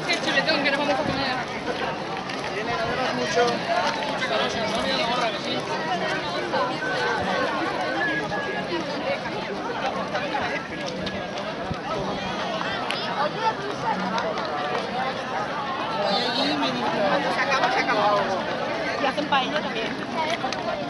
Qué chuletón que nos vamos a comer. Mucho. Se acabó. Y hacen paella también.